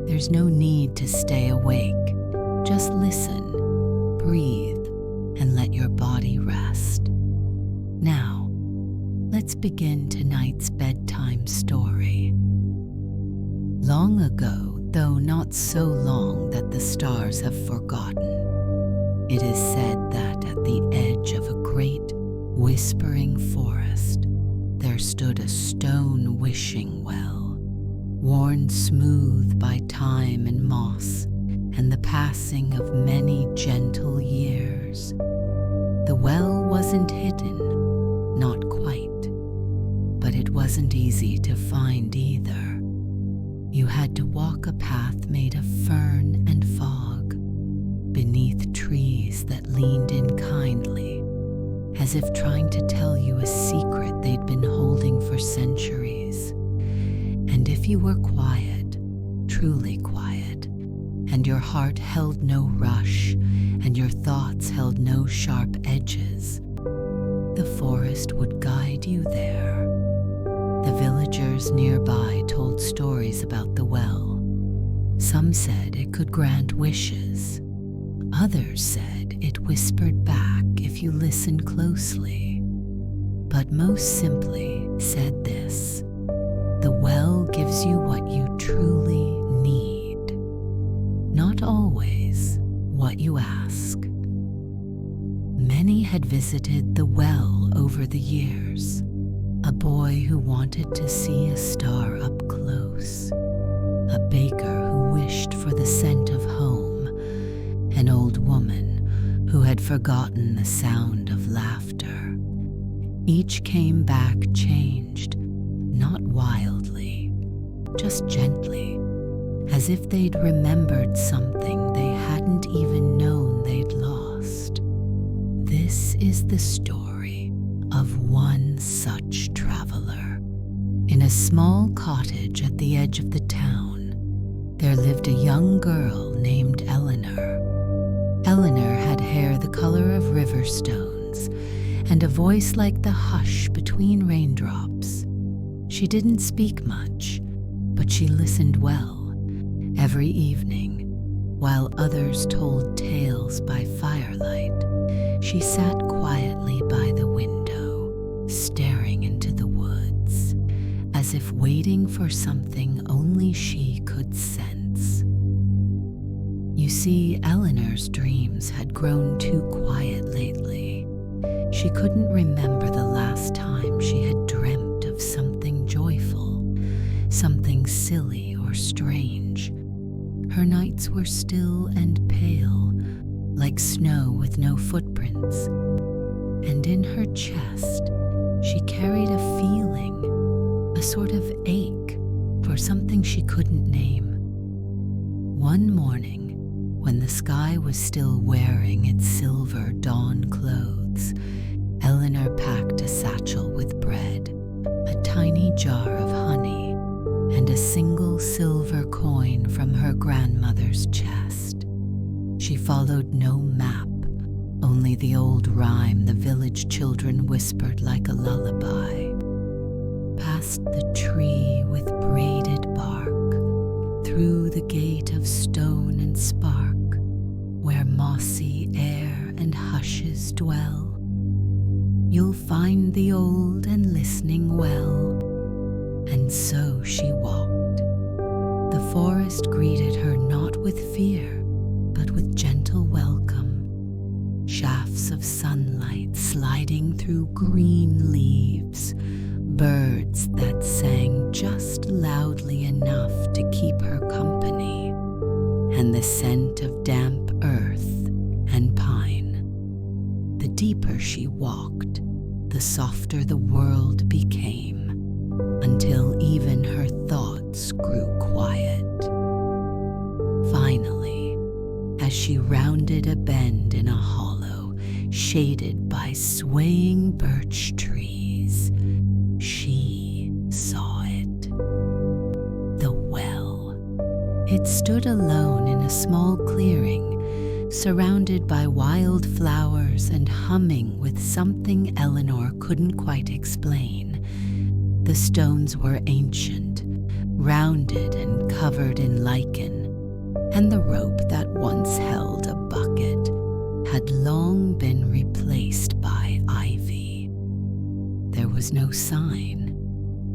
There's no need to stay awake. Just listen, breathe, and let your body rest. Now, let's begin tonight's bedtime story. Long ago, though not so long that the stars have forgotten, it is said that at the edge of a great whispering forest, there stood a stone wishing well, worn smooth by time and moss and the passing of many gentle years. The well wasn't hidden, not quite, but it wasn't easy to find either. You had to walk a path made of fern and fog, beneath trees that leaned in kindly, as if trying to tell you a secret they'd been holding for centuries. And if you were quiet, truly quiet, and your heart held no rush, and your thoughts held no sharp edges, the forest would guide you there. The villagers nearby told stories about the well. Some said it could grant wishes. Others said it whispered back if you listened closely. But most simply said this: the well gives you what you truly need. Not always what you ask. Many had visited the well over the years. A boy who wanted to see a star up close. A baker who wished for the scent of home. An old woman who had forgotten the sound of laughter. Each came back changed, not wildly, just gently, as if they'd remembered something they hadn't even known they'd lost. This is the story of one such traveler. In a small cottage at the edge of the town, there lived a young girl named Elinor. Elinor had hair the color of river stones and a voice like the hush between raindrops. She didn't speak much, but she listened well. Every evening, while others told tales by firelight, she sat quietly by the window, staring into the woods, as if waiting for something only she could sense. You see, Elinor's dreams had grown too quiet lately. She couldn't remember the last time she had dreamt of something joyful, something silly or strange. Her nights were still and pale, like snow with no footprints, and in her chest she carried a feeling, a sort of ache for something she couldn't name. One morning, when the sky was still wearing its silver dawn clothes, Elinor packed a satchel with bread, a tiny jar of honey, and a single silver coin from her grandmother's chest. She followed no map, only the old rhyme the village children whispered like a lullaby. Past the tree with braided bark, through the gate of stone and spark, where mossy air and hushes dwell, you'll find the old and listening well. And so she walked. The forest greeted her not with fear, but with gentle welcome. Shafts of sunlight sliding through green leaves, birds that sang just loudly enough to keep her company, and the scent of damp earth and pine. The deeper she walked, the softer the world became, until even her thoughts grew quiet. Finally, as she rounded a bend in a hollow shaded by swaying birch trees, she saw it. The well. It stood alone in a small clearing, surrounded by wild flowers and humming with something Elinor couldn't quite explain. The stones were ancient, rounded and covered in lichen, and the rope that once held a bucket had long been replaced by ivy. There was no sign,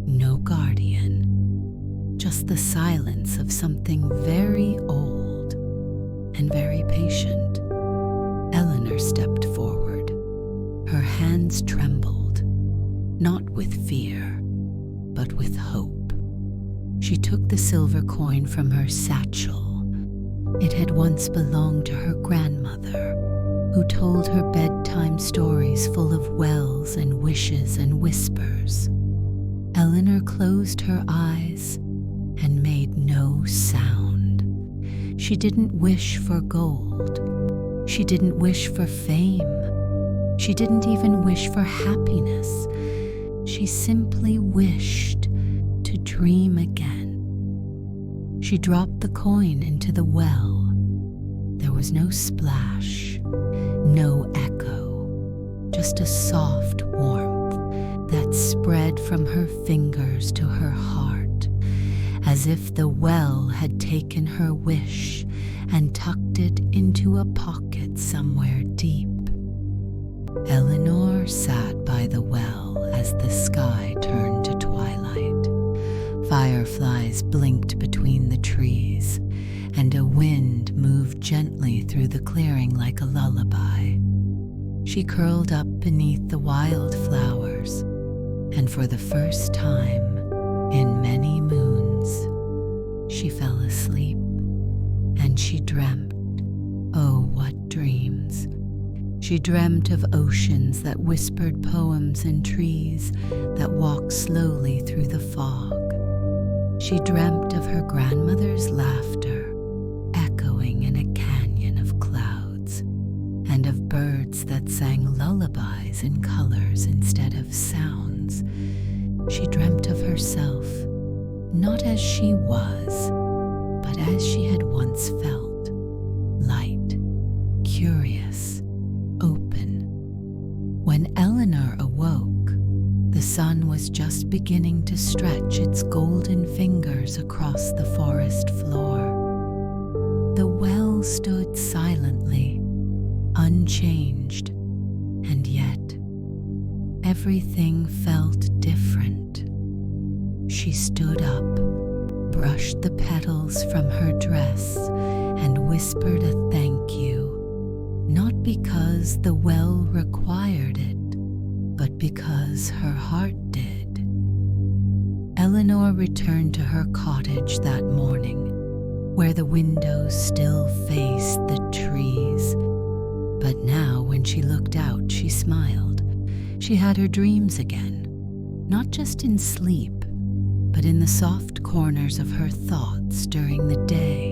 no guardian, just the silence of something very old and very patient. Elinor stepped forward. Her hands trembled, not with fear, but with hope. She took the silver coin from her satchel. It had once belonged to her grandmother, who told her bedtime stories full of wells and wishes and whispers. Elinor closed her eyes and made no sound. She didn't wish for gold. She didn't wish for fame. She didn't even wish for happiness. She simply wished to dream again. She dropped the coin into the well. There was no splash, no echo, just a soft warmth that spread from her fingers to her heart, as if the well had taken her wish and tucked it into a pocket somewhere deep. Elinor sat by the well as the sky turned to twilight. Fireflies blinked between the trees, and a wind moved gently through the clearing like a lullaby. She curled up beneath the wildflowers, and for the first time in many moons, she fell asleep, and she dreamt. Oh, what dreams! She dreamt of oceans that whispered poems and trees that walked slowly through the fog. She dreamt of her grandmother's laughter echoing in a canyon of clouds, and of birds that sang lullabies in colors instead of sounds. She dreamt of herself, not as she was, but as she had once felt, light, curious, open. When Elinor awoke, the sun was just beginning to stretch its golden fingers across the forest floor. The well stood silently, unchanged, and yet everything felt different. She stood up, brushed the petals from her dress, and whispered a thank you, not because the well required it, but because her heart did. Elinor returned to her cottage that morning, where the windows still faced the trees. But now, when she looked out, she smiled. She had her dreams again, not just in sleep, but in the soft corners of her thoughts during the day.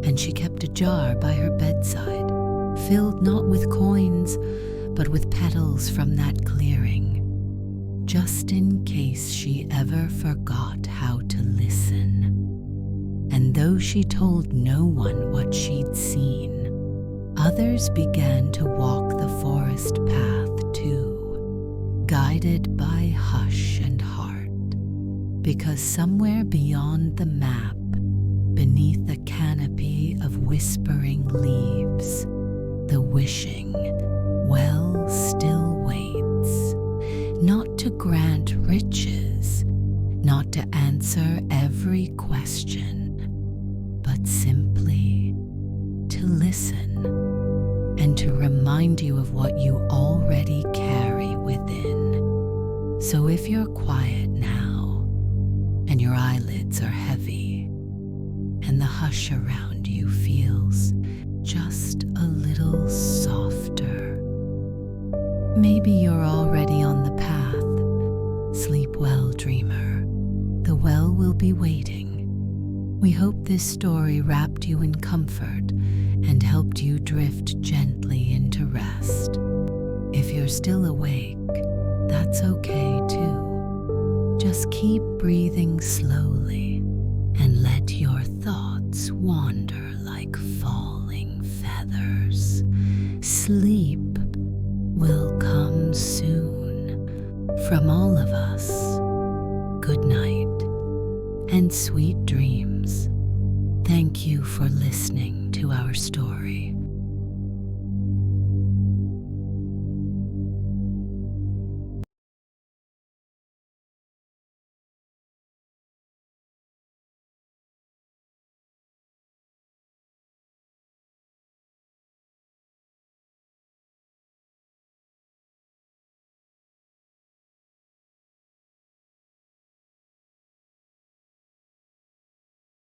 And she kept a jar by her bedside, filled not with coins, but with petals from that clearing, just in case she ever forgot how to listen. And though she told no one what she'd seen, others began to walk the forest path too, guided by hush and heart, because somewhere beyond the map, beneath a canopy of whispering leaves, the wishing well still waits, not to grant riches, not to answer every question, but simply to listen and to remind you of what you already carry within. So if you're quiet now, and your eyelids are heavy, and the hush around you feels just a little softer, maybe you're already on the path. Sleep well, dreamer. The well will be waiting. We hope this story wrapped you in comfort and helped you drift gently into rest. If you're still awake, that's okay too. Just keep breathing slowly and let your thoughts wander like falling feathers. Sleep will come soon. From all of us, good night and sweet dreams. Thank Thank you for listening to our story.